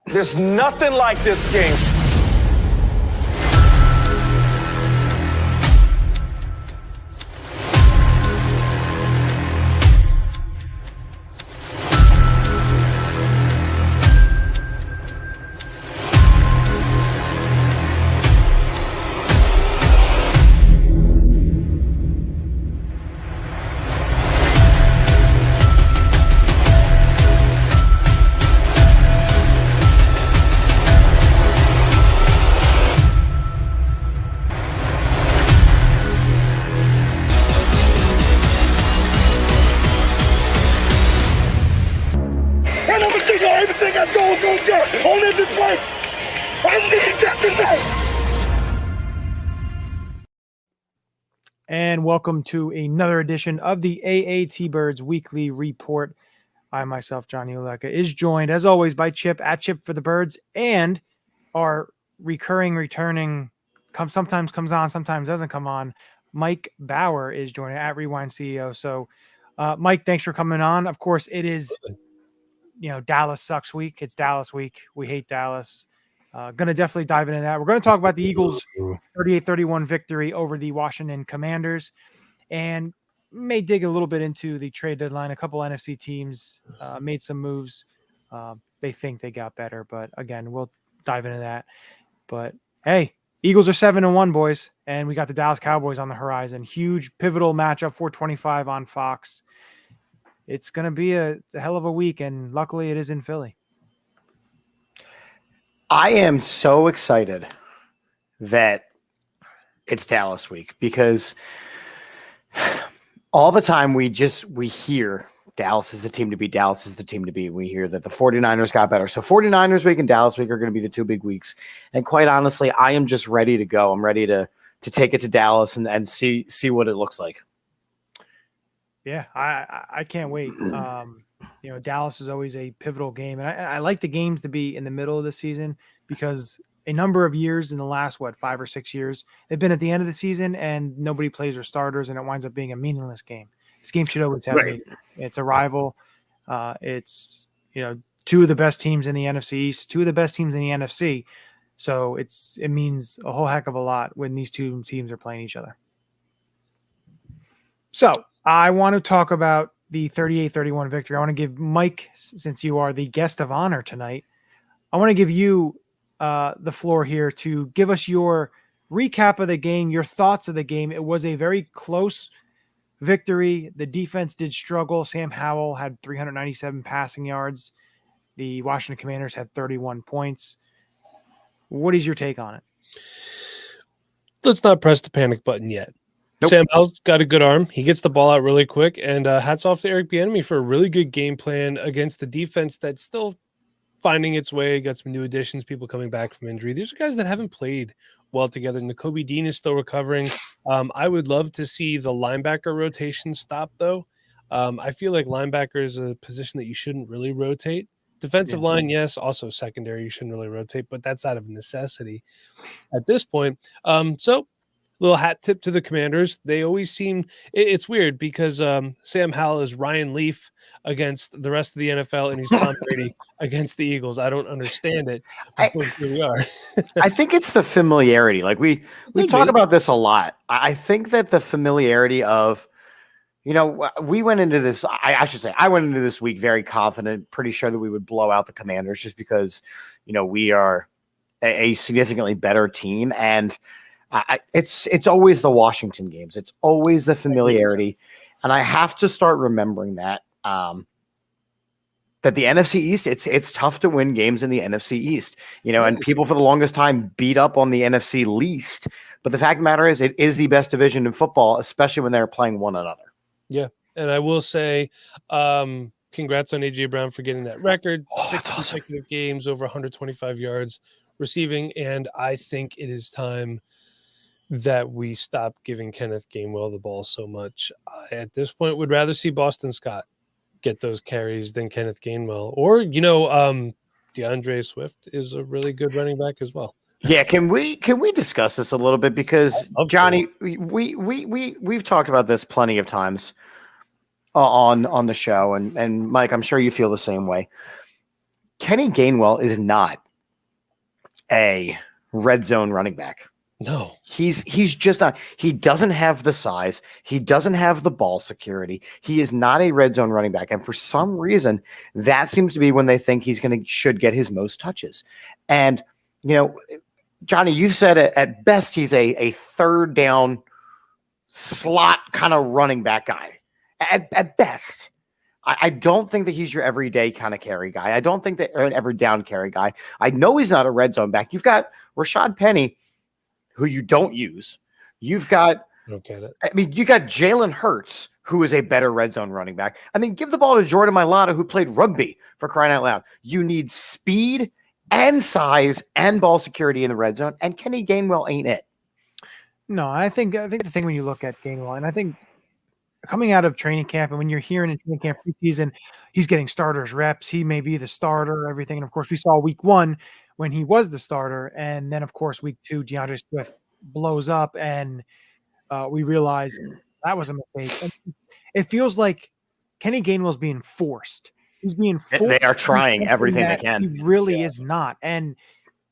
There's nothing like this game. And welcome to another edition of the AATBirds Weekly Report. I myself, Johnny Ulecka, is joined as always by Chip at Chip for the Birds, and our returning, sometimes comes on, sometimes doesn't come on. Mike Bauer is joining at Rewind CEO. So, Mike, thanks for coming on. Of course, it is, Dallas sucks week. It's Dallas week. We hate Dallas. Going to definitely dive into that. We're going to talk about the Eagles' 38-31 victory over the Washington Commanders, and may dig a little bit into the trade deadline. A couple NFC teams made some moves. They think they got better, but again, we'll dive into that. But hey, Eagles are 7-1, boys, and we got the Dallas Cowboys on the horizon. Huge pivotal matchup, 425 on Fox. It's going to be a hell of a week, and luckily it is in Philly. I am so excited that it's Dallas week because all the time we hear Dallas is the team to beat. Dallas is the team to beat. We hear that the 49ers got better. So 49ers week and Dallas week are going to be the two big weeks. And quite honestly, I am just ready to go. I'm ready to take it to Dallas and see what it looks like. Yeah, I can't wait. Dallas is always a pivotal game. And I like the games to be in the middle of the season because a number of years in the last, 5 or 6 years, they've been at the end of the season and nobody plays their starters and it winds up being a meaningless game. This game should always have It's a rival. It's, two of the best teams in the NFC East, two of the best teams in the NFC. So it means a whole heck of a lot when these two teams are playing each other. So I want to talk about the 38-31 victory. I want to give Mike, since you are the guest of honor tonight, I want to give you the floor here to give us your recap of the game, your thoughts of the game. It was a very close victory. The defense did struggle. Sam Howell had 397 passing yards. The Washington Commanders had 31 points. What is your take on it? Let's not press the panic button yet. Nope. Sam Howell's got a good arm. He gets the ball out really quick, and hats off to Eric Bieniemy for a really good game plan against the defense that's still finding its way. Got some new additions, people coming back from injury. These are guys that haven't played well together. Nakobe Dean is still recovering. I would love to see the linebacker rotation stop, though. I feel like linebacker is a position that you shouldn't really rotate. Defensive line, yes. Also secondary, you shouldn't really rotate, but that's out of necessity at this point. So little hat tip to the Commanders. They always seem – it's weird because Sam Howell is Ryan Leaf against the rest of the NFL, and he's Tom Brady against the Eagles. I don't understand it. Here we are. I think it's the familiarity. Like we talk about this a lot. I think that the familiarity of – we went into this – I should say I went into this week very confident, pretty sure that we would blow out the Commanders just because, we are a significantly better team. And – it's always the Washington games. It's always the familiarity. And I have to start remembering that the NFC East, it's tough to win games in the NFC East, and people for the longest time beat up on the NFC least. But the fact of the matter is it is the best division in football, especially when they're playing one another. Yeah. And I will say, congrats on A.J. Brown for getting that record. 6 consecutive games, over 125 yards receiving. And I think it is time that we stop giving Kenneth Gainwell the ball so much. I, at this point, would rather see Boston Scott get those carries than Kenneth Gainwell. Or, DeAndre Swift is a really good running back as well. Yeah, can we discuss this a little bit? Because Johnny, we've talked about this plenty of times on the show, and Mike, I'm sure you feel the same way. Kenny Gainwell is not a red zone running back. No, he's just not. He doesn't have the size. He doesn't have the ball security. He is not a red zone running back. And for some reason, that seems to be when they think should get his most touches. And, Johnny, you said it, at best, he's a third down slot kind of running back guy. At best. I don't think that he's your everyday kind of carry guy. I don't think that an every down carry guy. I know he's not a red zone back. You've got Rashad Penny, who you don't use. You've got, I don't get it. you got Jalen Hurts, who is a better red zone running back. Give the ball to Jordan Mailata, who played rugby, for crying out loud. You need speed and size and ball security in the red zone, and Kenny Gainwell ain't it. No, I think the thing when you look at Gainwell, and I think coming out of training camp, and when you're hearing in training camp preseason, he's getting starters reps. He may be the starter, everything. And of course, we saw week 1 when he was the starter. And then, of course, week 2, DeAndre Swift blows up, and we realized that was a mistake. And it feels like Kenny Gainwell's being forced. He's being forced. They are trying everything they can. He really is not. And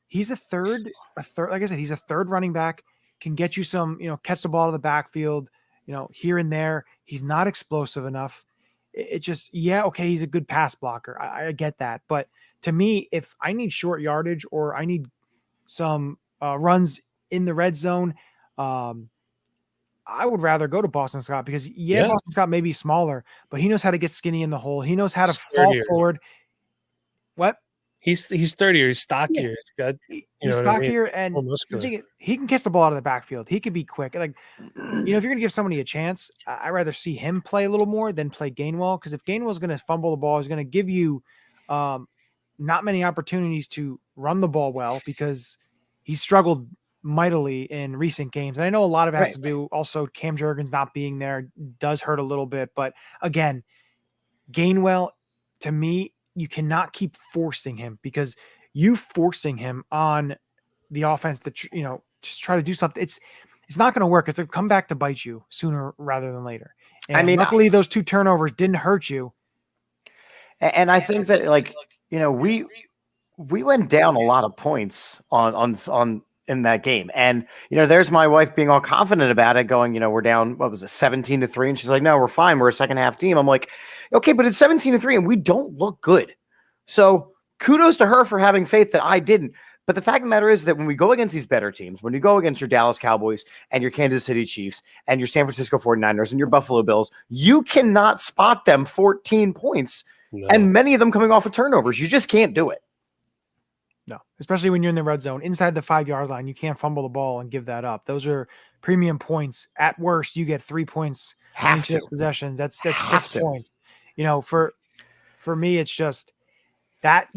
he's a third, like I said, he's a third running back, can get you some, catch the ball to the backfield, here and there. He's not explosive enough. It just, okay, he's a good pass blocker. I get that. But to me, if I need short yardage or I need some runs in the red zone, I would rather go to Boston Scott because, Boston Scott may be smaller, but he knows how to get skinny in the hole. He knows how to fall forward. What? He's 30 or he's stockier. Yeah. It's good. He's stockier and he can catch the ball out of the backfield. He could be quick. Like, if you're going to give somebody a chance, I'd rather see him play a little more than play Gainwell. Because if Gainwell's going to fumble the ball, he's going to give you not many opportunities to run the ball well because he's struggled mightily in recent games. And I know a lot of it has to do also Cam Jurgens not being there does hurt a little bit. But again, Gainwell, to me, you cannot keep forcing him because you forcing him on the offense that, just try to do something. It's not going to work. It's going to come back to bite you sooner rather than later. And luckily those 2 turnovers didn't hurt you. And I think that we went down a lot of points on in that game. And, there's my wife being all confident about it going, we're down, 17-3. And she's like, no, we're fine. We're a second half team. I'm like, okay, but it's 17-3 and we don't look good. So kudos to her for having faith that I didn't. But the fact of the matter is that when we go against these better teams, when you go against your Dallas Cowboys and your Kansas City Chiefs and your San Francisco 49ers and your Buffalo Bills, you cannot spot them 14 points and many of them coming off of turnovers. You just can't do it. No, especially when you're in the red zone inside the 5-yard line, you can't fumble the ball and give that up. Those are premium points. At worst, you get 3 points on each of those possessions. That's 6 points. For me, it's just that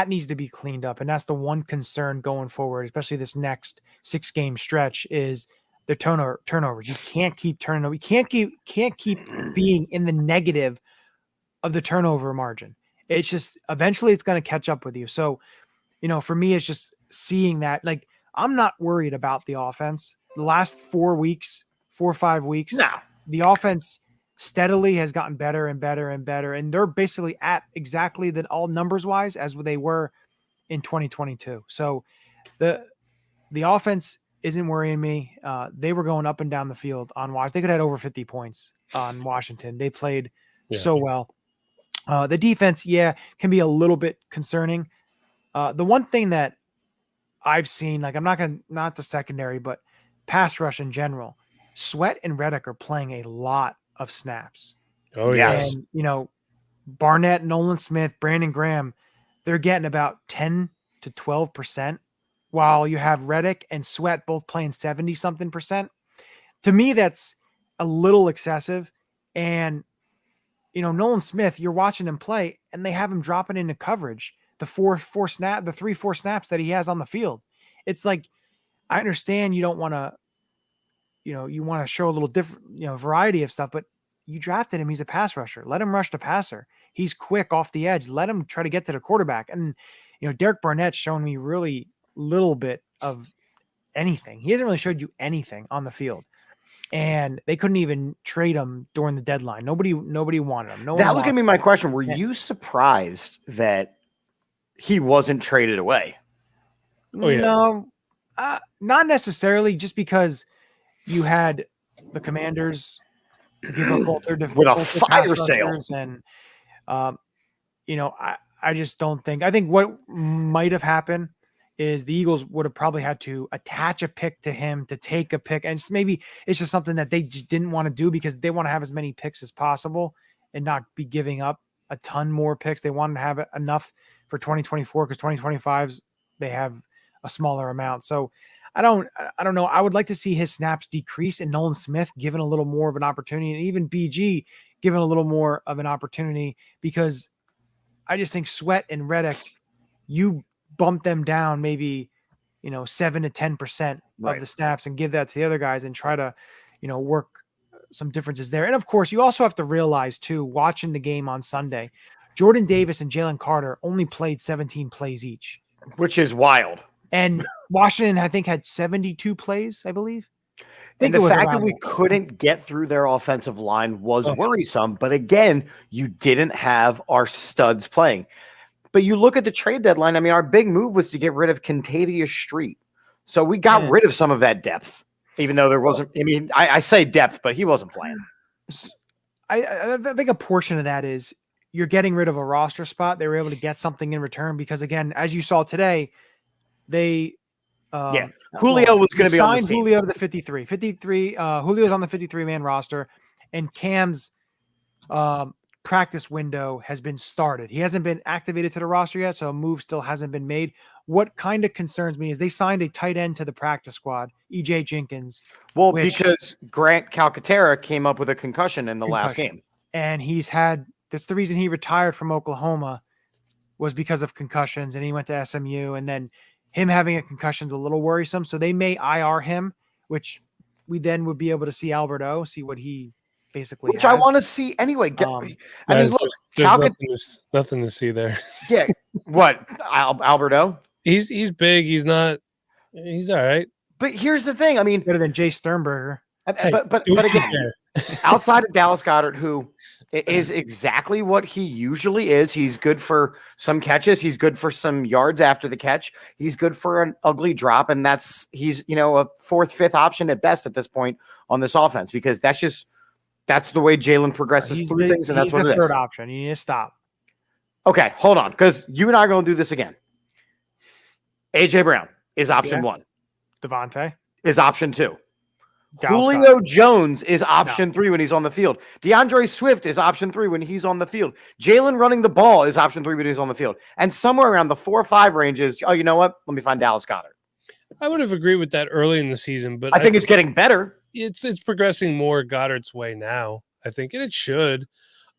needs to be cleaned up. And that's the one concern going forward, especially this next 6-game stretch is the turnovers. You can't keep turning over. You can't keep being in the negative of the turnover margin. It's just eventually it's going to catch up with you. So, for me, it's just seeing that. Like, I'm not worried about the offense. The last 4 or 5 weeks, the offense steadily has gotten better and better and better. And they're basically at exactly that all numbers wise as they were in 2022. So the offense isn't worrying me. They were going up and down the field on Washington. They could have had over 50 points on Washington. They played so well. The defense, can be a little bit concerning. The one thing that I've seen, like not the secondary, but pass rush in general, Sweat and Reddick are playing a lot of snaps. Oh, yes. And, Barnett, Nolan Smith, Brandon Graham, they're getting about 10 to 12%, while you have Reddick and Sweat both playing 70-something%. To me, that's a little excessive. And, Nolan Smith, you're watching him play, and they have him dropping into coverage. The 3-4 snaps that he has on the field. It's like, I understand you don't want to, you want to show a little different, variety of stuff, but you drafted him. He's a pass rusher. Let him rush the passer. He's quick off the edge. Let him try to get to the quarterback. And, Derek Barnett's shown me really little bit of anything. He hasn't really showed you anything on the field. And they couldn't even trade him during the deadline. Nobody wanted him. That was going to be my question. Were you surprised that he wasn't traded away. Oh, yeah. No, not necessarily. Just because you had the Commanders give up both their With a both their pass fire sale. rushers, and I just don't think. I think what might have happened is the Eagles would have probably had to attach a pick to him to take a pick, and maybe it's just something that they just didn't want to do because they want to have as many picks as possible and not be giving up a ton more picks. They wanted to have enough for 2024 because 2025's they have a smaller amount. So I don't know. I would like to see his snaps decrease and Nolan Smith given a little more of an opportunity, and even BG given a little more of an opportunity, because I just think Sweat and Reddick, you bump them down maybe 7 to 10% of the snaps and give that to the other guys and try to work some differences there. And of course, you also have to realize too, watching the game on Sunday, Jordan Davis and Jalen Carter only played 17 plays each, which is wild. And Washington, I think, had 72 plays, I believe. And the fact that we couldn't get through their offensive line was worrisome. But again, you didn't have our studs playing. But you look at the trade deadline. I mean, our big move was to get rid of Kentavious Street. So we got rid of some of that depth, even though there wasn't. I mean, I say depth, but he wasn't playing. I think a portion of that is you're getting rid of a roster spot. They were able to get something in return because, again, as you saw today, they Julio was going to be on the team. Julio to the 53. Julio's on the 53-man roster, and Cam's practice window has been started. He hasn't been activated to the roster yet, so a move still hasn't been made. What kind of concerns me is they signed a tight end to the practice squad, EJ Jenkins. Well, because Grant Calcaterra came up with a concussion in the last game. And that's the reason he retired from Oklahoma, was because of concussions, and he went to SMU, and then him having a concussion is a little worrisome. So they may IR him, which we then would be able to see Albert O, see what he basically has. I want to see anyway. I mean, look, there's nothing to see there. Yeah. What? Albert O? He's big. He's all right. But here's the thing. I mean, better than Jay Sternberger. But again, outside of Dallas Goedert, who is exactly what he usually is. He's good for some catches. He's good for some yards after the catch. He's good for an ugly drop. And he's a fourth, fifth option at best at this point on this offense, because that's the way Jalen progresses through things. And that's what it is. Third option. You need to stop. Okay, hold on. Because you and I are going to do this again. AJ Brown is option 1. Devontae is option 2. Julio Jones is option 3 when he's on the field. DeAndre Swift is option 3 when he's on the field. Jalen running the ball is option 3 when he's on the field. And somewhere around the 4 or 5 range is, you know what? Let me find Dallas Goedert. I would have agreed with that early in the season, but I think it's getting better. It's progressing more Goddard's way now, I think, and it should.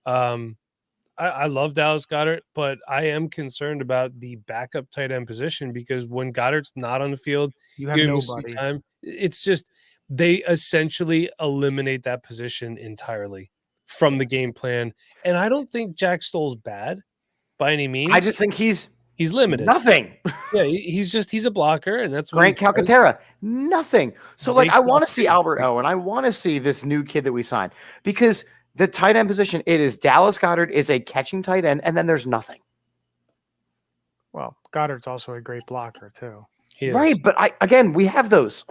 I love Dallas Goedert, but I am concerned about the backup tight end position, because when Goddard's not on the field, you have nobody. Time. It's just they essentially eliminate that position entirely from the game plan. And I don't think Jack Stoll's bad by any means. I just think he's limited. Nothing. Yeah, he's a blocker, and that's what Grant Calcaterra. Nothing. So I want to see Albert O, and I want to see this new kid that we signed, because the tight end position, it is Dallas Goedert is a catching tight end, and then there's nothing. Well, Goddard's also a great blocker too. Right, but we have those.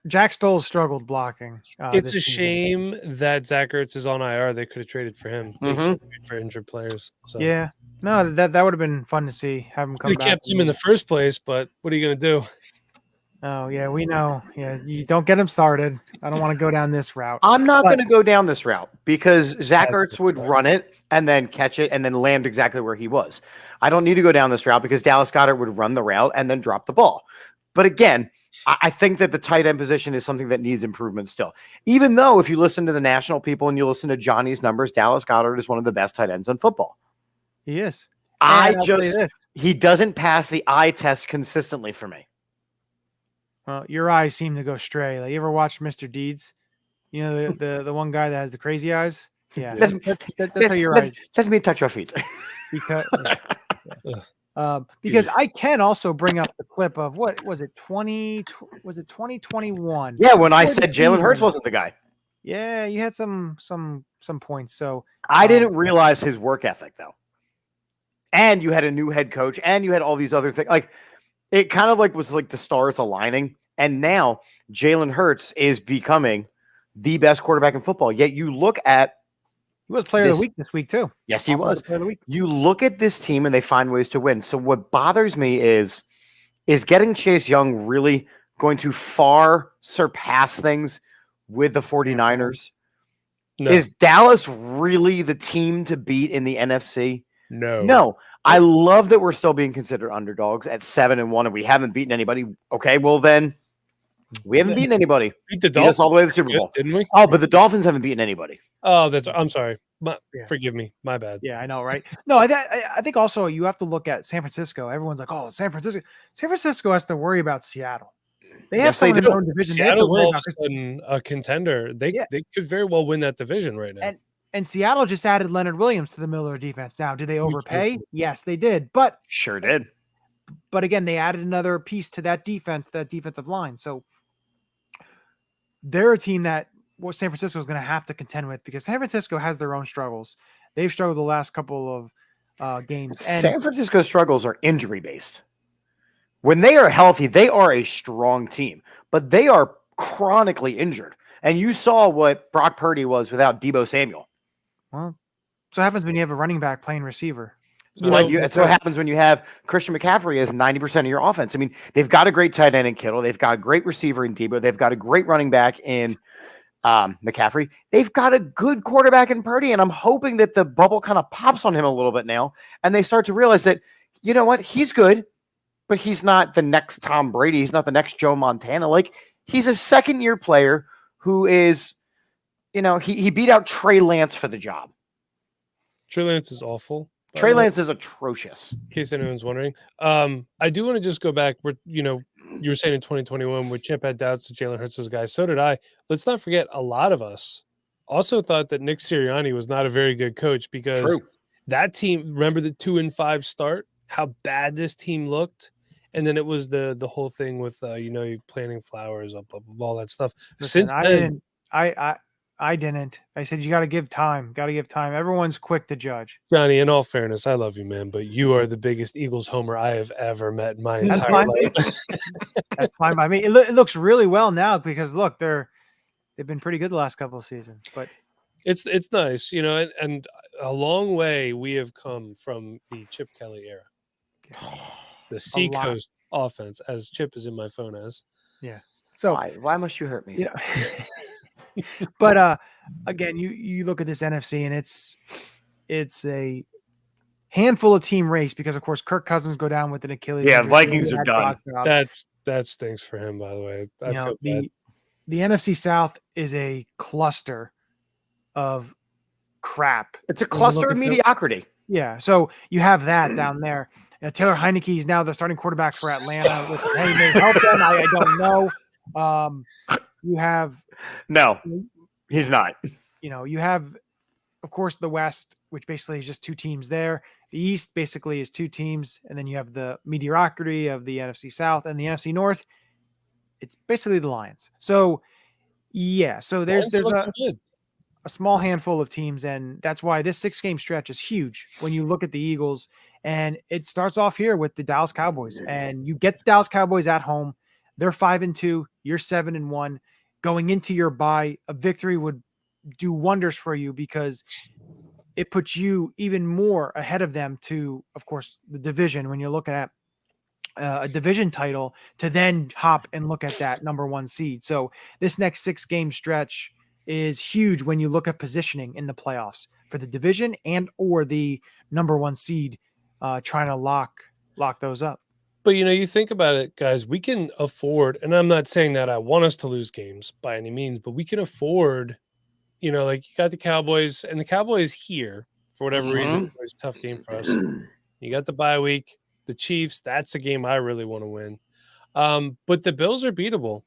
Jack Stoll struggled blocking. It's a shame that Zach Ertz is on IR. They could have traded for him for injured players. So. Yeah, no, that would have been fun to see. Have him come back. Kept him in the first place, but what are you going to do? Oh yeah, we know. Yeah, you don't get him started. I don't want to go down this route. I'm not going to go down this route, because Zach Ertz would run it and then catch it and then land exactly where he was. I don't need to go down this route, because Dallas Goedert would run the route and then drop the ball. But again, I think that the tight end position is something that needs improvement still. Even though if you listen to the national people and you listen to Johnny's numbers, Dallas Goedert is one of the best tight ends in football. He is. He doesn't pass the eye test consistently for me. Well, your eyes seem to go stray. Like, you ever watch Mr. Deeds? You know, the one guy that has the crazy eyes? Yeah. That's how your eyes. Let me touch your feet. Because I can also bring up the clip of, what was it, 2021? Yeah, when I said Jalen Hurts wasn't the guy. Yeah, you had some points. So I didn't realize his work ethic, though. and you had a new head coach, and you had all these other things. Like it kind of like was like the stars aligning, and now Jalen Hurts is becoming the best quarterback in football. Yet you look at He was player of the week this week too. Yes, he was. Player of the week. You look at this team and they find ways to win. So what bothers me is getting Chase Young really going to far surpass things with the 49ers? No. Is Dallas really the team to beat in the NFC? No. I love that we're still being considered underdogs at 7-1 and we haven't beaten anybody. Okay, well then we haven't beaten anybody. Beat the Beat us Dolphins all the way to the Super Bowl, didn't we? Oh, but the Dolphins haven't beaten anybody. Oh, I'm sorry. Forgive me. My bad. Yeah, I know, right? No, I think also you have to look at San Francisco. Everyone's like, oh, San Francisco. San Francisco has to worry about Seattle. They have someone in their own division. Seattle's they have to worry all about of a sudden a contender. They could very well win that division right now. And Seattle just added Leonard Williams to the Miller defense. Now, did they overpay? Yes, they did. But sure did. But again, they added another piece to that defense, that defensive line. So they're a team that San Francisco is going to have to contend with because San Francisco has their own struggles. They've struggled the last couple of games. And San Francisco's struggles are injury based. When they are healthy, they are a strong team, but they are chronically injured. And you saw what Brock Purdy was without Deebo Samuel. Well, so it happens when you have a running back playing receiver. So that's what happens when you have Christian McCaffrey as 90% of your offense. I mean, they've got a great tight end in Kittle. They've got a great receiver in Deebo. They've got a great running back in McCaffrey. They've got a good quarterback in Purdy, and I'm hoping that the bubble kind of pops on him a little bit now, and they start to realize that, you know what, he's good, but he's not the next Tom Brady. He's not the next Joe Montana. Like, he's a second-year player who is, he beat out Trey Lance for the job. Trey Lance is awful. Trey Lance is atrocious. In case anyone's wondering. I do want to just go back where, you were saying in 2021 where Chip had doubts that Jalen Hurts was a guy. So did I. Let's not forget a lot of us also thought that Nick Sirianni was not a very good coach because that team, remember the 2-5 start, how bad this team looked? And then it was the whole thing with, you planting flowers, up, all that stuff. Listen, Since then, I didn't. I said, you got to give time. Everyone's quick to judge. Johnny, in all fairness, I love you, man, but you are the biggest Eagles homer I have ever met in my entire life. That's fine by me. It looks really well now because look, they've been pretty good the last couple of seasons, but it's nice, and a long way we have come from the Chip Kelly era. The Seacoast offense, as Chip is in my phone as. Yeah. So why must you hurt me? But again, you look at this NFC and it's a handful of team race because of course Kirk Cousins go down with an Achilles. Yeah, Vikings are done. That stinks for him, by the way. I feel bad. The NFC South is a cluster of crap. It's a cluster of mediocrity. Yeah. So you have that down there. Taylor Heineke is now the starting quarterback for Atlanta. Hey, may help them. I don't know. You have no, he's not. You have, of course, the West, which basically is just two teams there. The East basically is two teams, and then you have the mediocrity of the NFC South and the NFC North. It's basically the Lions. So, yeah. So there's a small handful of teams, and that's why this 6-game stretch is huge when you look at the Eagles. And it starts off here with the Dallas Cowboys, and you get the Dallas Cowboys at home. They're 5-2. You're 7-1. Going into your bye, a victory would do wonders for you because it puts you even more ahead of them to, of course, the division. When you're looking at a division title, to then hop and look at that number 1 seed. So this next 6-game stretch is huge when you look at positioning in the playoffs for the division and or the number 1 seed, trying to lock those up. But, you think about it, guys, we can afford, and I'm not saying that I want us to lose games by any means, but we can afford, like you got the Cowboys, and the Cowboys here, for whatever reason, it's always a tough game for us. You got the bye week, the Chiefs, that's a game I really want to win. But the Bills are beatable.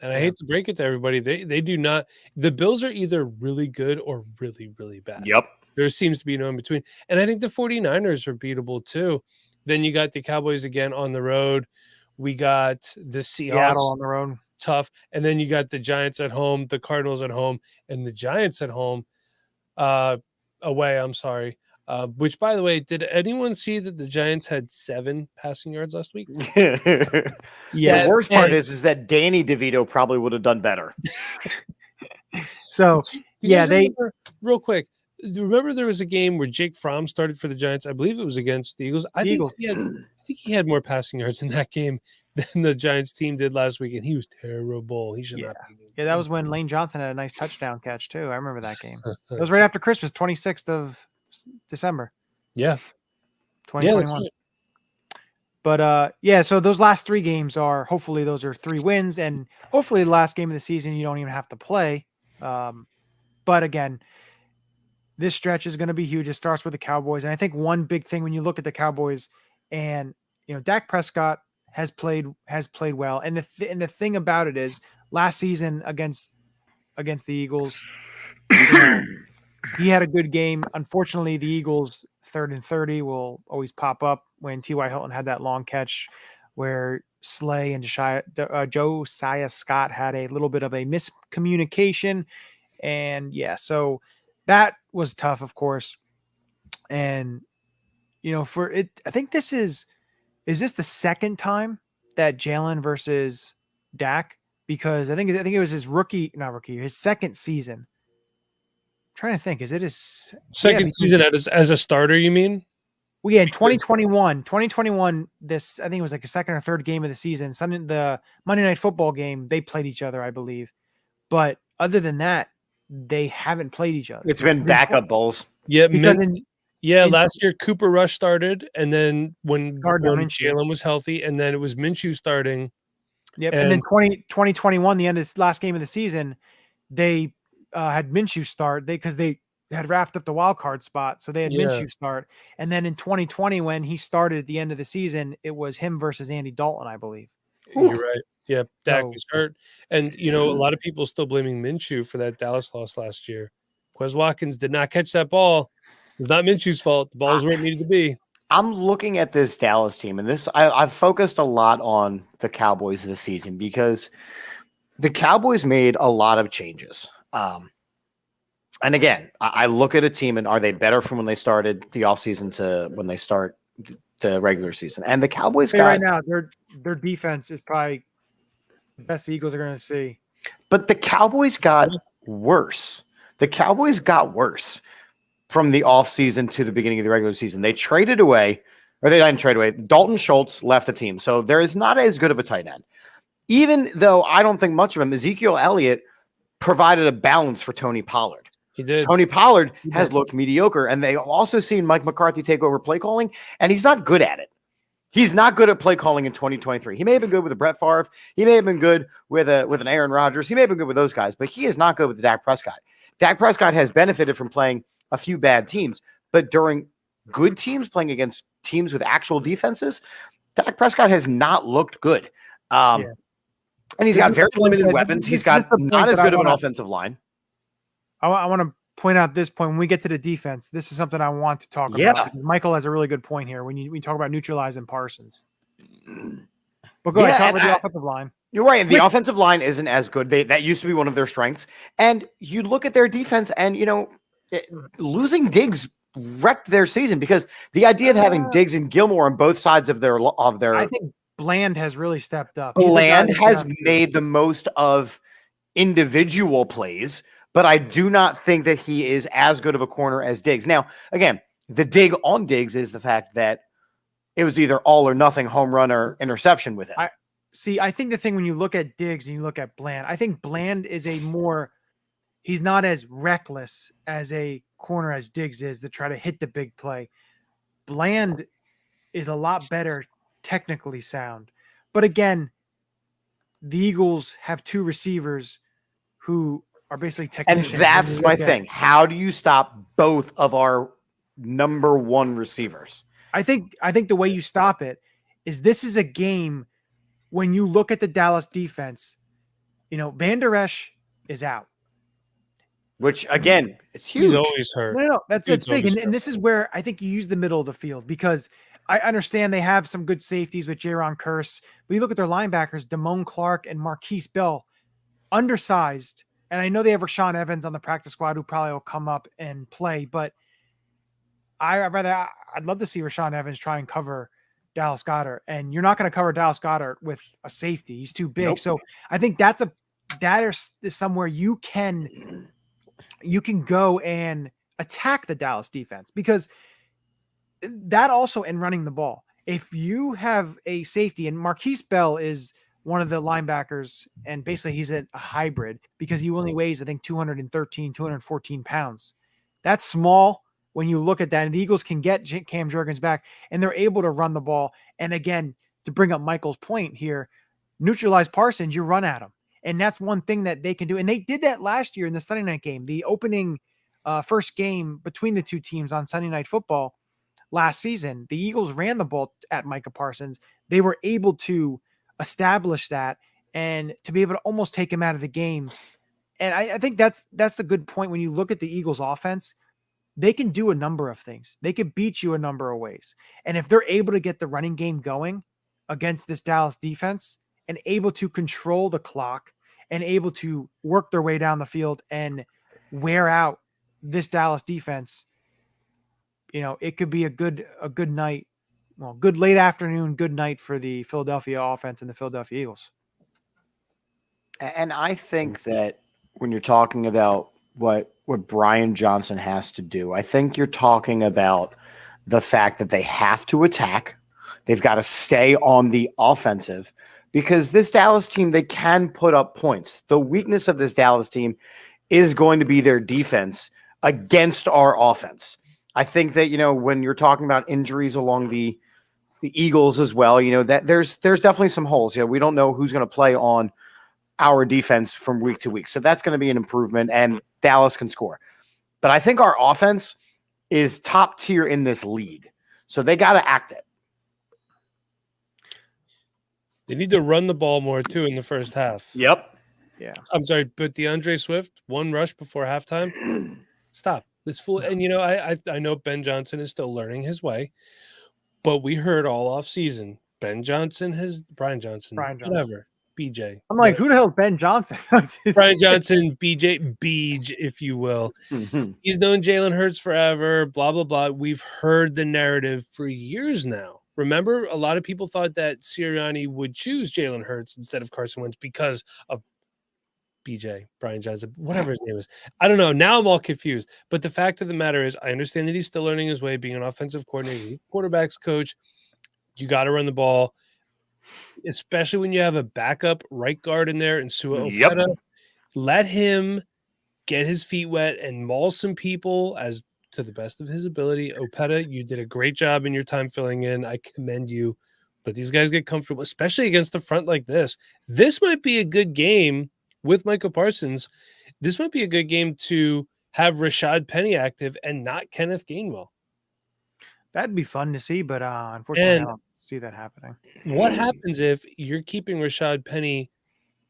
And I hate to break it to everybody. They do not. The Bills are either really good or really, really bad. Yep. There seems to be no in between. And I think the 49ers are beatable too. Then you got the Cowboys again on the road. We got the Seahawks on the road. Tough. And then you got the Giants at home, the Cardinals at home, and the Giants at home. Away, I'm sorry. Which, by the way, did anyone see that the Giants had 7 passing yards last week? The worst part is that Danny DeVito probably would have done better. So, real quick. Remember there was a game where Jake Fromm started for the Giants. I believe it was against the Eagles. I think he had more passing yards in that game than the Giants team did last week, and he was terrible. He should not be. Yeah, that was when Lane Johnson had a nice touchdown catch too. I remember that game. It was right after Christmas, 26th of December. Yeah. 2021. But so those last 3 games hopefully those are 3 wins, and hopefully the last game of the season you don't even have to play. But again, this stretch is going to be huge. It starts with the Cowboys. And I think one big thing when you look at the Cowboys and, Dak Prescott has played well. And the thing about it is last season against the Eagles, he had a good game. Unfortunately, the Eagles 3rd and 30 will always pop up when T.Y. Hilton had that long catch where Slay and Josiah Scott had a little bit of a miscommunication. And so that was tough, of course. And, for it, I think this is this the second time that Jalen versus Dak? Because I think it was his his second season. I'm trying to think, is it his second season as a starter, you mean? Well, yeah, in 2021, this, I think it was like a second or third game of the season. The Monday Night Football game, they played each other, I believe. But other than that, they haven't played each other. It's been backup bowls. Yeah, last year Cooper Rush started, and then when Jalen was healthy, and then it was Minshew starting. Yep, and then 2021, the end of last game of the season, they had Minshew start because they had wrapped up the wild card spot, so they had Minshew start. And then in 2020, when he started at the end of the season, it was him versus Andy Dalton, I believe. You're right. Yeah, Dak was hurt. And, a lot of people still blaming Minshew for that Dallas loss last year. Quez Watkins did not catch that ball. It's not Minshew's fault. The ball is where it needed to be. I'm looking at this Dallas team, and I've focused a lot on the Cowboys this season because the Cowboys made a lot of changes. And again, I look at a team, and are they better from when they started the offseason to when they start the regular season? And the Cowboys right now, their defense is probably the best the Eagles are going to see. But the Cowboys got worse. The Cowboys got worse from the offseason to the beginning of the regular season. They traded away, or they didn't trade away. Dalton Schultz left the team. So there is not as good of a tight end. Even though I don't think much of him, Ezekiel Elliott provided a balance for Tony Pollard. He did. Tony Pollard has looked mediocre, and they've also seen Mike McCarthy take over play calling, and he's not good at it. He's not good at play calling in 2023. He may have been good with a Brett Favre. He may have been good with an Aaron Rodgers. He may have been good with those guys, but he is not good with Dak Prescott. Dak Prescott has benefited from playing a few bad teams, but during good teams, playing against teams with actual defenses, Dak Prescott has not looked good. And he's got very limited weapons. He's got not as good of an offensive line. I want to point out this point when we get to the defense. This is something I want to talk about. Michael has a really good point here when we talk about neutralizing Parsons. But go ahead, talk about the offensive line. You're right. The offensive line isn't as good. That used to be one of their strengths. And you look at their defense, and losing Diggs wrecked their season because the idea of having Diggs and Gilmore on both sides of their I think Bland has really stepped up. Bland has made the most of individual plays, but I do not think that he is as good of a corner as Diggs. Now, again, the dig on Diggs is the fact that it was either all or nothing, home run or interception with him. I think the thing when you look at Diggs and you look at Bland, I think Bland is he's not as reckless as a corner as Diggs is to try to hit the big play. Bland is a lot better technically sound. But again, the Eagles have 2 receivers who are basically technicians. And that's my thing. How do you stop both of our number 1 receivers? I think the way you stop it is this is a game when you look at the Dallas defense, Van Der Esch is out. Which, again, it's huge. He's always hurt. No, that's big. And this is where I think you use the middle of the field because I understand they have some good safeties with Jaron Kearse, but you look at their linebackers, Damone Clark and Marquise Bell, undersized. And I know they have Rashaan Evans on the practice squad who probably will come up and play, but I'd love to see Rashaan Evans try and cover Dallas Goedert, and you're not going to cover Dallas Goedert with a safety. He's too big. Nope. So I think that is somewhere you can go and attack the Dallas defense, because that also in running the ball. If you have a safety, and Marquise Bell is one of the linebackers, and basically he's a hybrid because he only weighs, I think, 213, 214 pounds. That's small when you look at that. And the Eagles can get Cam Jurgens back, and they're able to run the ball. And again, to bring up Michael's point here, neutralize Parsons, you run at him. And that's one thing that they can do. And they did that last year in the Sunday night game, the opening first game between the two teams on Sunday Night Football last season. The Eagles ran the ball at Micah Parsons. They were able to establish that and to be able to almost take him out of the game. And I think that's the good point. When you look at the Eagles offense, they can do a number of things. They can beat you a number of ways. And if they're able to get the running game going against this Dallas defense and able to control the clock and able to work their way down the field and wear out this Dallas defense, it could be a good night. Well, good late afternoon, good night for the Philadelphia offense and the Philadelphia Eagles. And I think that when you're talking about what Brian Johnson has to do, I think you're talking about the fact that they have to attack. They've got to stay on the offensive, because this Dallas team, they can put up points. The weakness of this Dallas team is going to be their defense against our offense. I think that, when you're talking about injuries along the Eagles as well, that there's definitely some holes. We don't know who's going to play on our defense from week to week. So that's going to be an improvement, and Dallas can score. But I think our offense is top tier in this league. So they got to act it. They need to run the ball more too in the first half. Yep. Yeah. I'm sorry, but DeAndre Swift, one rush before halftime. Stop. This fool. And I know Ben Johnson is still learning his way, but we heard all off season Brian Johnson, whatever. BJ. I'm like, who the hell is Ben Johnson? Brian Johnson, BJ, Beej, if you will. Mm-hmm. He's known Jalen Hurts forever, blah, blah, blah. We've heard the narrative for years now. Remember, a lot of people thought that Sirianni would choose Jalen Hurts instead of Carson Wentz because of BJ, Brian Johnson, whatever his name is. I don't know. Now I'm all confused. But the fact of the matter is, I understand that he's still learning his way, being an offensive coordinator, quarterback's coach. You got to run the ball, especially when you have a backup right guard in there and Sua Opeta. Yep. Let him get his feet wet and maul some people as to the best of his ability. Opeta, you did a great job in your time filling in. I commend you. Let these guys get comfortable, especially against the front like this. This might be a good game with Micah Parsons. This might be a good game to have Rashad Penny active and not Kenneth Gainwell. That'd be fun to see, but unfortunately, I don't see that happening. What happens if you're keeping Rashad Penny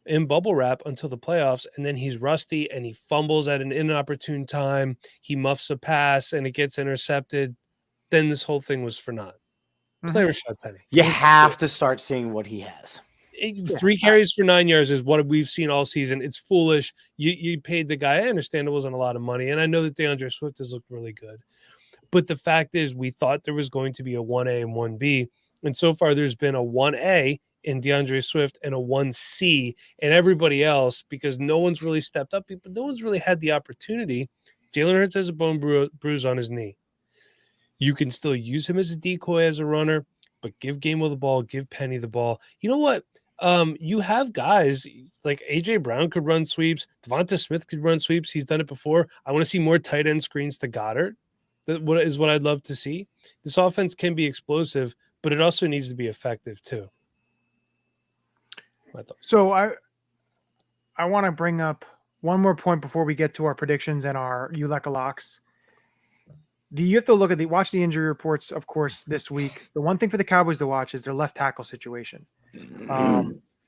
in bubble wrap until the playoffs, and then he's rusty and he fumbles at an inopportune time, he muffs a pass and it gets intercepted? Then this whole thing was for naught. Play Rashad Penny. You have to start seeing what he has. 3 carries for 9 yards is what we've seen all season. It's foolish. You paid the guy. I understand it wasn't a lot of money, and I know that DeAndre Swift has looked really good. But the fact is, we thought there was going to be a 1A and 1B, and so far there's been a 1A in DeAndre Swift and a 1C in everybody else, because no one's really stepped up. But no one's really had the opportunity. Jalen Hurts has a bone bruise on his knee. You can still use him as a decoy, as a runner, but give Gainwell the ball, give Penny the ball. You know what? You have guys like A.J. Brown could run sweeps. Devonta Smith could run sweeps. He's done it before. I want to see more tight end screens to Goddard. That is what I'd love to see. This offense can be explosive, but it also needs to be effective too. So I want to bring up one more point before we get to our predictions and our Ulecka Locks. You have to watch the injury reports, of course, this week. The one thing for the Cowboys to watch is their left tackle situation.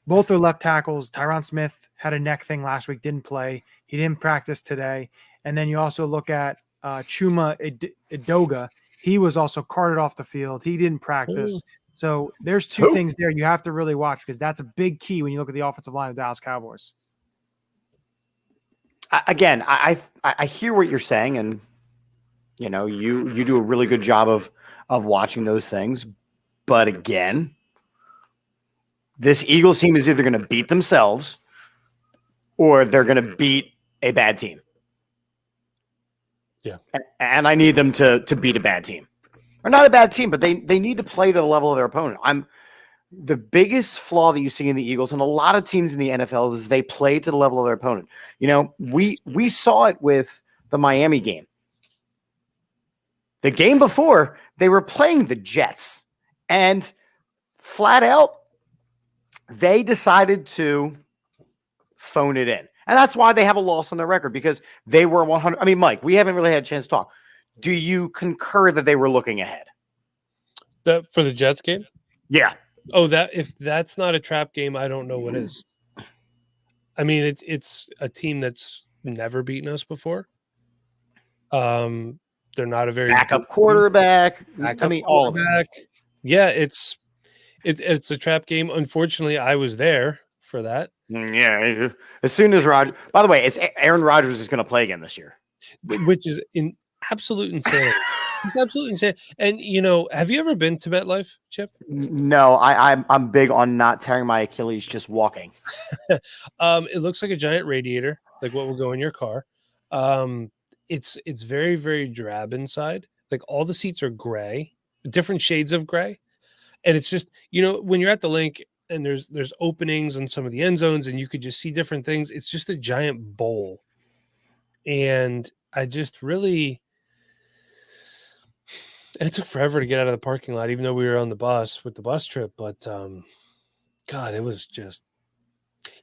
Both their left tackles, Tyron Smith had a neck thing last week, didn't play. He didn't practice today. And then you also look at Chuma Edoga. He was also carted off the field. He didn't practice. So there's two things there you have to really watch, because that's a big key when you look at the offensive line of the Dallas Cowboys. Again, I hear what you're saying, and You know, you do a really good job of watching those things. But again, this Eagles team is either going to beat themselves or they're going to beat a bad team. Yeah. And I need them to beat a bad team. Or not a bad team, but they need to play to the level of their opponent. The biggest flaw that you see in the Eagles and a lot of teams in the NFL is they play to the level of their opponent. You know, we saw it with the Miami game. The game before, they were playing the Jets, and flat out, they decided to phone it in. And that's why they have a loss on their record, because they were 100. I mean, Mike, we haven't really had a chance to talk. Do you concur that they were looking ahead? For the Jets game? Yeah. Oh, if that's not a trap game, I don't know what is. I mean, it's a team that's never beaten us before. They're not a very backup quarterback. All of it. Yeah, it's a trap game. Unfortunately, I was there for that. Yeah, as soon as by the way, it's Aaron Rodgers is going to play again this year, which is absolute insanity. It's absolutely insane. And you know, have you ever been to MetLife, Chip? No, I'm big on not tearing my Achilles just walking. It looks like a giant radiator, like what will go in your car. It's very, very drab inside. Like all the seats are gray, different shades of gray. And it's just, you know, when you're at the link and there's openings on some of the end zones and you could just see different things, it's just a giant bowl. And I just really, and it took forever to get out of the parking lot, even though we were on the bus with the bus trip. But God, it was just,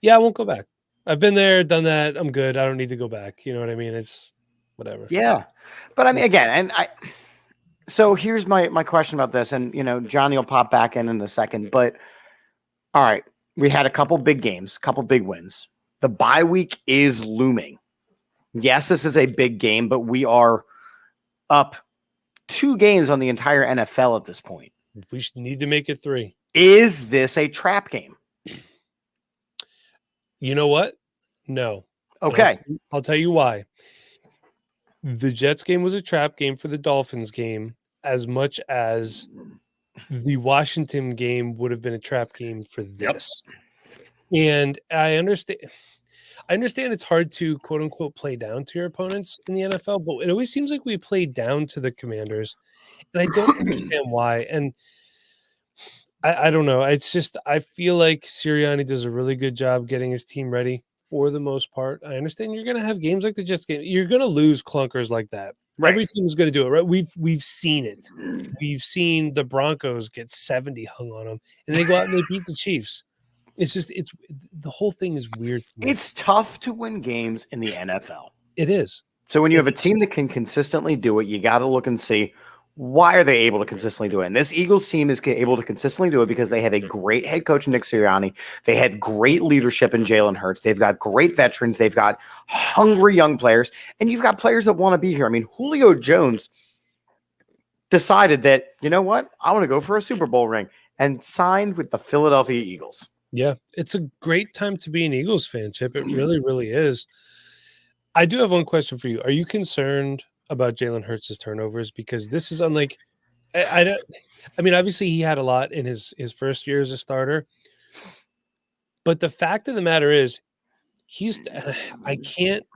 yeah, I won't go back. I've been there, done that. I'm good. I don't need to go back. You know what I mean? It's whatever. Yeah. But I mean, again, so here's my question about this. And, you know, Johnny will pop back in a second. But all right, we had a couple big games, a couple big wins. The bye week is looming. Yes, this is a big game, but we are up 2 games on the entire NFL at this point. We need to make it 3. Is this a trap game? You know what? No. Okay. I'll tell you why. The Jets game was a trap game for the Dolphins game as much as the Washington game would have been a trap game for this. Yep. And I understand it's hard to quote unquote play down to your opponents in the NFL, but it always seems like we play down to the Commanders. And I don't understand why. And I don't know. It's just, I feel like Sirianni does a really good job getting his team ready for the most part. I understand you're going to have games like the Jets game. You're going to lose clunkers like that. Right. Every team is going to do it, right? We've seen it. We've seen the Broncos get 70 hung on them, and they go out and they beat the Chiefs. It's just, the whole thing is weird. It's tough to win games in the NFL. It is. So when you have a team that can consistently do it, you got to look and see, why are they able to consistently do it? And this Eagles team is able to consistently do it because they have a great head coach, Nick Sirianni. They had great leadership in Jalen Hurts. They've got great veterans. They've got hungry young players. And you've got players that want to be here. I mean, Julio Jones decided that, you know what? I want to go for a Super Bowl ring and signed with the Philadelphia Eagles. Yeah, it's a great time to be an Eagles fan, Chip. It really, really is. I do have one question for you. Are you concerned about Jalen Hurts' turnovers? Because this is unlike, I mean, obviously he had a lot in his first year as a starter, but the fact of the matter is we can't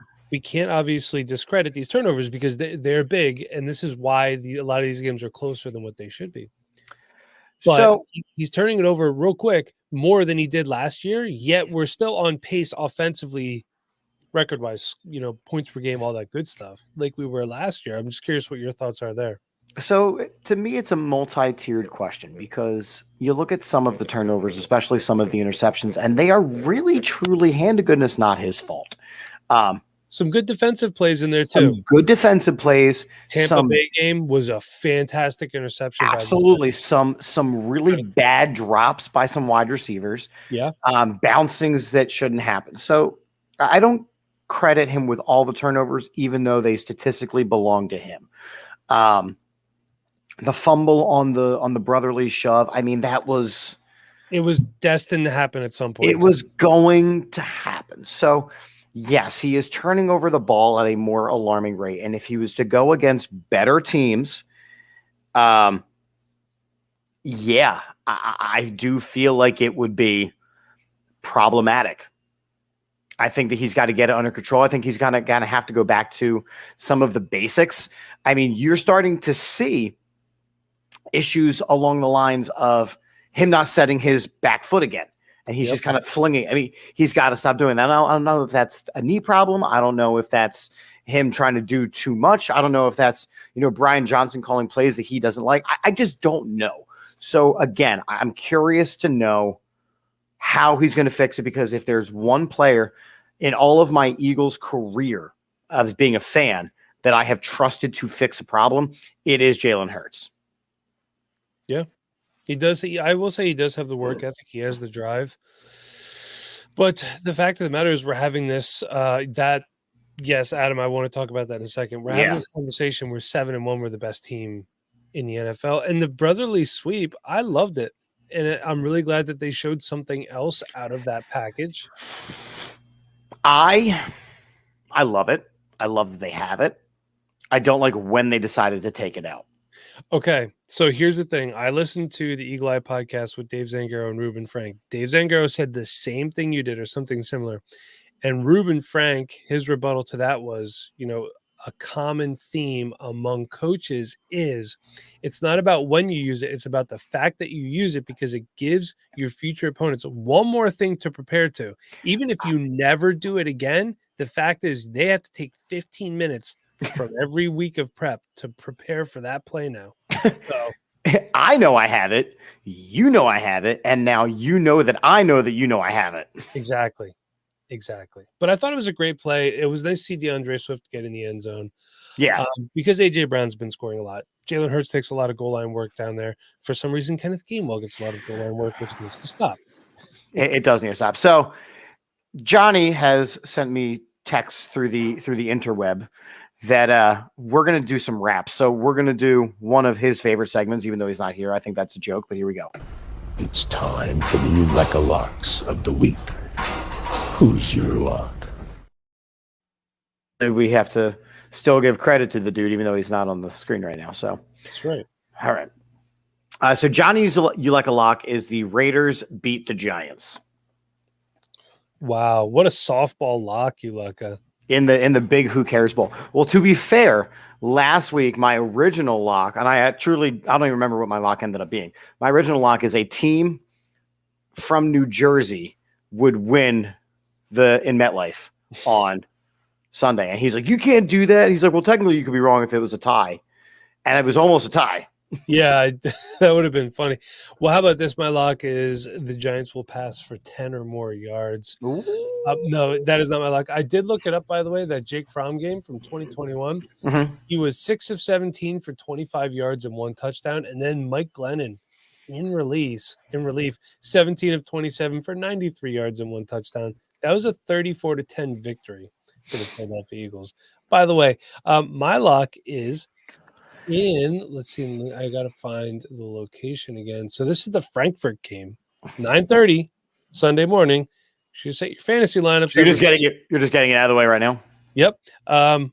obviously discredit these turnovers because they're big, and this is why a lot of these games are closer than what they should be. But so he's turning it over real quick, more than he did last year, yet we're still on pace offensively, record-wise, you know, points per game, all that good stuff, like we were last year. I'm just curious what your thoughts are there. So to me, it's a multi-tiered question because you look at some of the turnovers, especially some of the interceptions, and they are really, truly, hand to goodness, not his fault. Some good defensive plays in there too. Good defensive plays. Tampa Bay game was a fantastic interception. Absolutely, some really bad drops by some wide receivers. Yeah, bouncings that shouldn't happen. So I don't credit him with all the turnovers, even though they statistically belong to him. The fumble on the brotherly shove. I mean, it was destined to happen at some point. It was going to happen. So yes, he is turning over the ball at a more alarming rate. And if he was to go against better teams, yeah, I do feel like it would be problematic. I think that he's got to get it under control. I think he's gonna have to go back to some of the basics. I mean, you're starting to see issues along the lines of him not setting his back foot again. And he's just kind of flinging. I mean, he's got to stop doing that. I don't know if that's a knee problem. I don't know if that's him trying to do too much. I don't know if that's, Brian Johnson calling plays that he doesn't like. I just don't know. So again, I'm curious to know how he's going to fix it, because if there's one player in all of my Eagles career as being a fan that I have trusted to fix a problem, it is Jalen Hurts. Yeah, he does. I will say he does have the work ethic. He has the drive. But the fact of the matter is we're having this, yes, Adam, I want to talk about that in a second. We're having this conversation where 7-1 were the best team in the NFL. And the brotherly sweep, I loved it. And I'm really glad that they showed something else out of that package. I love it. I love that they have it. I don't like when they decided to take it out. Okay, so here's the thing. I listened to the Eagle Eye podcast with Dave Zangaro and Ruben Frank. Dave Zangaro said the same thing you did or something similar. And Ruben Frank, his rebuttal to that was, a common theme among coaches is it's not about when you use it. It's about the fact that you use it, because it gives your future opponents one more thing to prepare to. Even if you never do it again, the fact is they have to take 15 minutes from every week of prep to prepare for that play now. So I know I have it. You know I have it. And now you know that I know that I have it. Exactly. But I thought it was a great play. It was nice to see DeAndre Swift get in the end zone. Yeah. Because A.J. Brown's been scoring a lot. Jalen Hurts takes a lot of goal line work down there. For some reason, Kenneth Gainwell gets a lot of goal line work, which needs to stop. It does need to stop. So Johnny has sent me texts through the interweb that we're going to do some raps. So we're going to do one of his favorite segments, even though he's not here. I think that's a joke, but here we go. It's time for the Ulecka Locks of the week. Who's your lock? We have to still give credit to the dude, even though he's not on the screen right now. So that's right. All right. So Johnny Ulecka Lock is the Raiders beat the Giants. Wow, what a softball lock, Ulecka. In the big Who Cares Bowl. Well, to be fair, last week my original lock, and I don't even remember what my lock ended up being. My original lock is a team from New Jersey would win in MetLife on Sunday. And he's like, you can't do that. And he's like, well, technically you could be wrong if it was a tie. And it was almost a tie. Yeah, that would have been funny. Well, how about this? My lock is the Giants will pass for 10 or more yards. No, that is not my lock. I did look it up, by the way, that Jake Fromm game from 2021. Mm-hmm. He was 6 of 17 for 25 yards and 1 touchdown. And then Mike Glennon in relief, 17 of 27 for 93 yards and 1 touchdown. That was a 34-10 victory for the Philadelphia Eagles. By the way, my lock is let's see, I got to find the location again. So this is the Frankfurt game, 9:30 Sunday morning. Should set your fantasy lineups. So you're just getting it out of the way right now. Yep.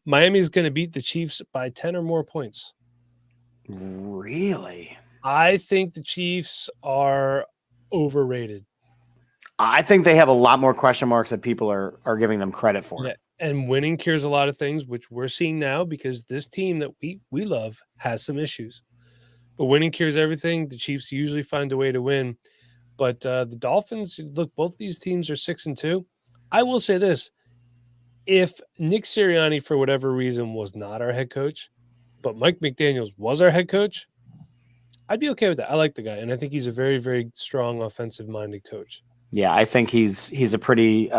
Miami is going to beat the Chiefs by 10 or more points. Really? I think the Chiefs are overrated. I think they have a lot more question marks that people are giving them credit for. Yeah. And winning cures a lot of things, which we're seeing now because this team that we love has some issues. But winning cures everything. The Chiefs usually find a way to win. But the Dolphins, look, both these teams are 6-2. I will say this. If Nick Sirianni, for whatever reason, was not our head coach, but Mike McDaniels was our head coach, I'd be okay with that. I like the guy, and I think he's a very, very strong offensive-minded coach. Yeah, I think he's a pretty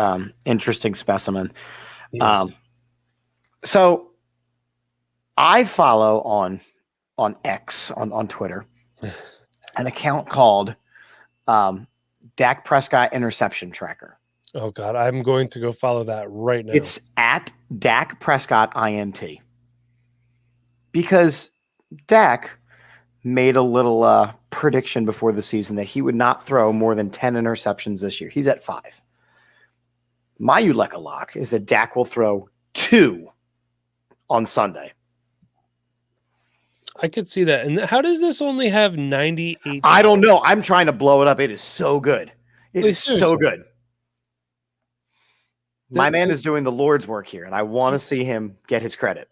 interesting specimen. Yes. So I follow on X on Twitter an account called Dak Prescott Interception Tracker. Oh God, I'm going to go follow that right now. It's at Dak Prescott INT, because Dak made a little prediction before the season that he would not throw more than 10 interceptions this year. He's at 5. My Ulecka lock is that Dak will throw 2 on Sunday. I could see that. And how does this only have 98? I don't know. I'm trying to blow it up. It is so good. It is so good. My man is doing the Lord's work here, and I want to see him get his credit.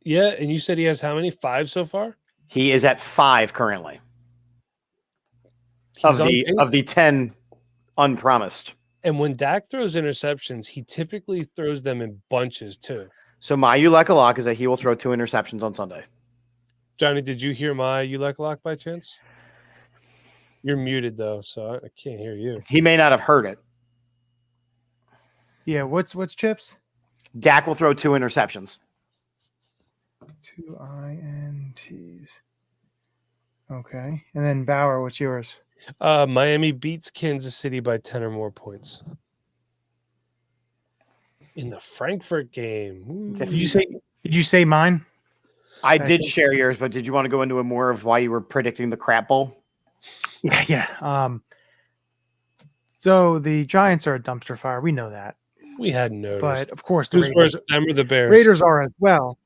Yeah, and you said he has how many? 5 so far? He is at 5 currently. Of the 10 unpromised. And when Dak throws interceptions, he typically throws them in bunches too. So my Ulecka lock is that he will throw 2 interceptions on Sunday. Johnny, did you hear my Ulecka lock by chance? You're muted though, so I can't hear you. He may not have heard it. Yeah, what's Chips? Dak will throw 2 interceptions. 2 INTs. Okay. And then Bauer, what's yours? Miami beats Kansas City by 10 or more points. In the Frankfurt game. Did you say mine? I did share yours, but did you want to go into it more of why you were predicting the crap bowl? Yeah. So the Giants are a dumpster fire. We know that. We hadn't noticed. But of course, the Who's worse, them or the Bears? Raiders are as well.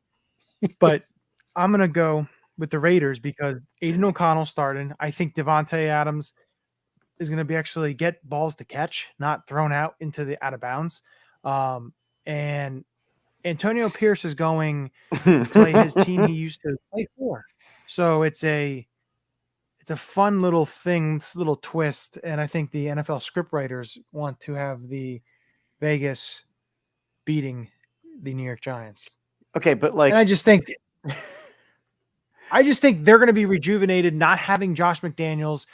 But I'm going to go with the Raiders because Aiden O'Connell started. I think Devontae Adams is going to actually get balls to catch, not thrown out out of bounds. And Antonio Pierce is going to play his team he used to play for. So it's a fun little thing, this little twist. And I think the NFL scriptwriters want to have the Vegas beating the New York Giants. Okay, but like, and I just think they're going to be rejuvenated, not having Josh McDaniels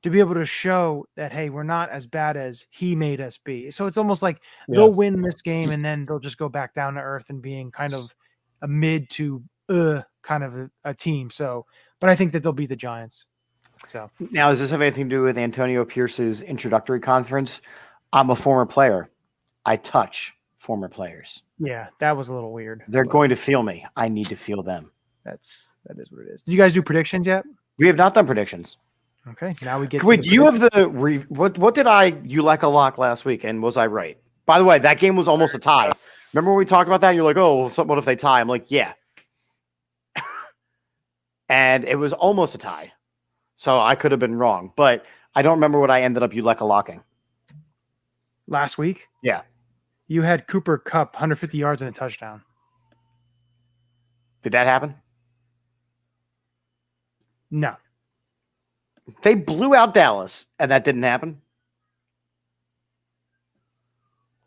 to be able to show that, hey, we're not as bad as he made us be. So it's almost like they'll win this game and then they'll just go back down to earth and being kind of a mid to kind of a team. So, but I think that they'll beat the Giants. So now, does this have anything to do with Antonio Pierce's introductory conference? I'm a former player. I touch former players. Yeah, that was a little weird. They're going to feel me. I need to feel them. That is what it is. Did you guys do predictions yet? We have not done predictions. Okay, now we get. Wait, do you have what did I Ulecka lock last week? And was I right? By the way, that game was almost a tie. Remember when we talked about that? You're like, oh, what if they tie? I'm like, yeah. And it was almost a tie. So I could have been wrong. But I don't remember what I ended up Ulecka locking. Last week? Yeah. You had Cooper Kupp, 150 yards and a touchdown. Did that happen? No. They blew out Dallas, and that didn't happen?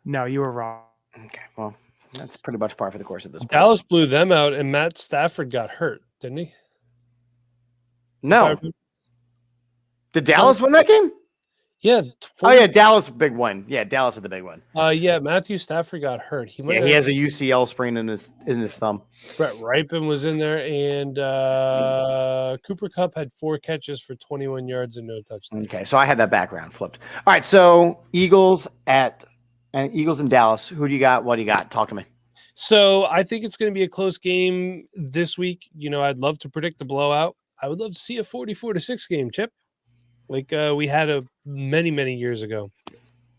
No, you were wrong. Okay, well, that's pretty much par for the course of this. Dallas blew them out, and Matt Stafford got hurt, didn't he? No. Did Dallas win that game? Yeah. Oh, yeah, Dallas big win. Yeah, Dallas had the big win. Yeah, Matthew Stafford got hurt. He has a UCL sprain in his thumb. Brett Ripon was in there, and Cooper Kupp had 4 catches for 21 yards and no touchdowns. Okay, so I had that background flipped. All right, so Eagles in Dallas. Who do you got? What do you got? Talk to me. So I think it's going to be a close game this week. You know, I'd love to predict a blowout. I would love to see a 44-6 game, Chip, like we had many years ago.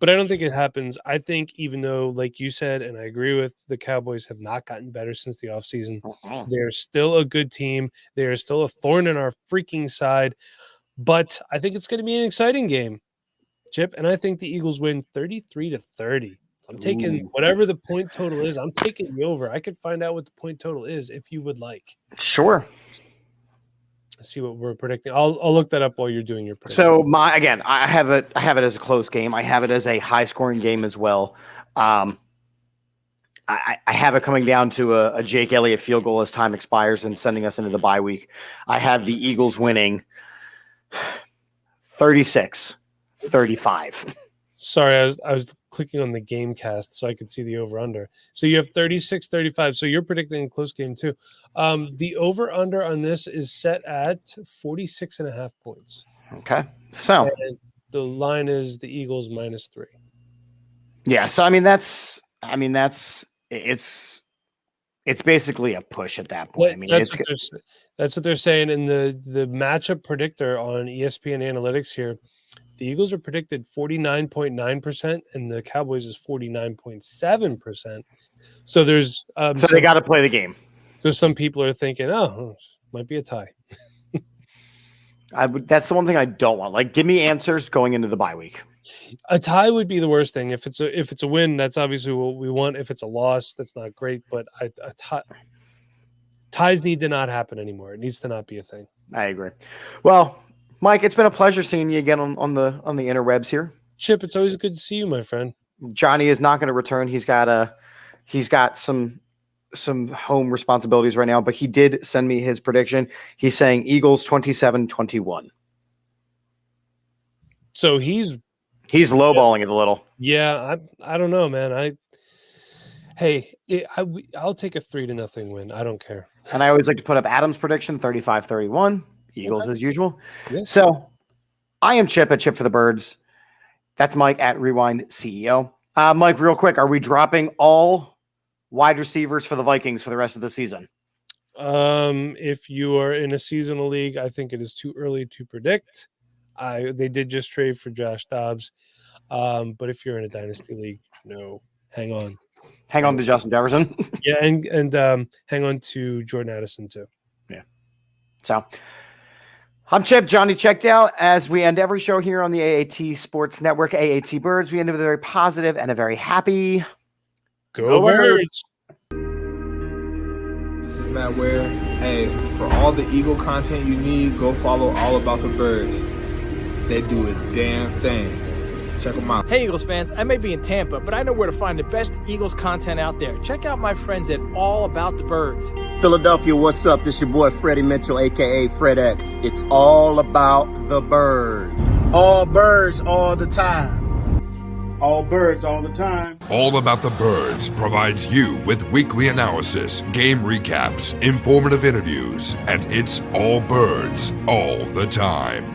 But I don't think it happens. I think even though, like you said, and I agree with, the Cowboys have not gotten better since the offseason, they're still a good team. They're still a thorn in our freaking side. But I think it's going to be an exciting game, Chip, and I think the Eagles win 33-30. I'm taking whatever the point total is. I'm taking the over. I could find out what the point total is if you would like. Sure. Let's see what we're predicting. I'll look that up while you're doing your prediction. So I have it as a close game. I have it as a high scoring game as well. I have it coming down to a Jake Elliott field goal as time expires and sending us into the bye week. I have the Eagles winning 36-35. Sorry, I was clicking on the game cast so I could see the over-under. So you have 36-35. So you're predicting a close game too. The over-under on this is set at 46.5 points. Okay. So and the line is the Eagles -3. Yeah. So it's basically a push at that point. That's what they're saying. And the matchup predictor on ESPN Analytics here, The Eagles are predicted 49.9%, and the Cowboys is 49.7%. So there's so they got to play the game. So some people are thinking, oh, might be a tie. That's the one thing I don't want. Like, give me answers going into the bye week. A tie would be the worst thing. If it's a win, that's obviously what we want. If it's a loss, that's not great. But ties need to not happen anymore. It needs to not be a thing. I agree. Well, Mike, it's been a pleasure seeing you again on the interwebs here. Chip, it's always good to see you, my friend. Johnny is not going to return. He's got some home responsibilities right now, but he did send me his prediction. He's saying Eagles 27-21. So he's lowballing it a little. Yeah, I don't know, man. I'll take a 3-0 win. I don't care. And I always like to put up Adam's prediction, 35-31. Eagles as usual. Yeah. So I am Chip at Chip for the Birds. That's Mike at Rewind CEO. Mike, real quick, are we dropping all wide receivers for the Vikings for the rest of the season? If you are in a seasonal league, I think it is too early to predict. They did just trade for Josh Dobbs. But if you're in a dynasty league, no, hang on. Hang on to Justin Jefferson. Yeah, and hang on to Jordan Addison too. Yeah. So I'm Chip. Johnny checked out. As we end every show here on the AAT Sports Network, AAT Birds, we end with a very positive and a very happy Go Birds. This is Matt Ware. Hey, for all the Eagle content you need, go follow All About the Birds. They do a damn thing. Check them out. Hey, Eagles fans, I may be in Tampa, but I know where to find the best Eagles content out there. Check out my friends at All About the Birds. Philadelphia, what's up? This your boy Freddie Mitchell, a.k.a. Fred X. It's all about the bird. All birds all the time. All birds all the time. All About the Birds provides you with weekly analysis, game recaps, informative interviews, and it's all birds all the time.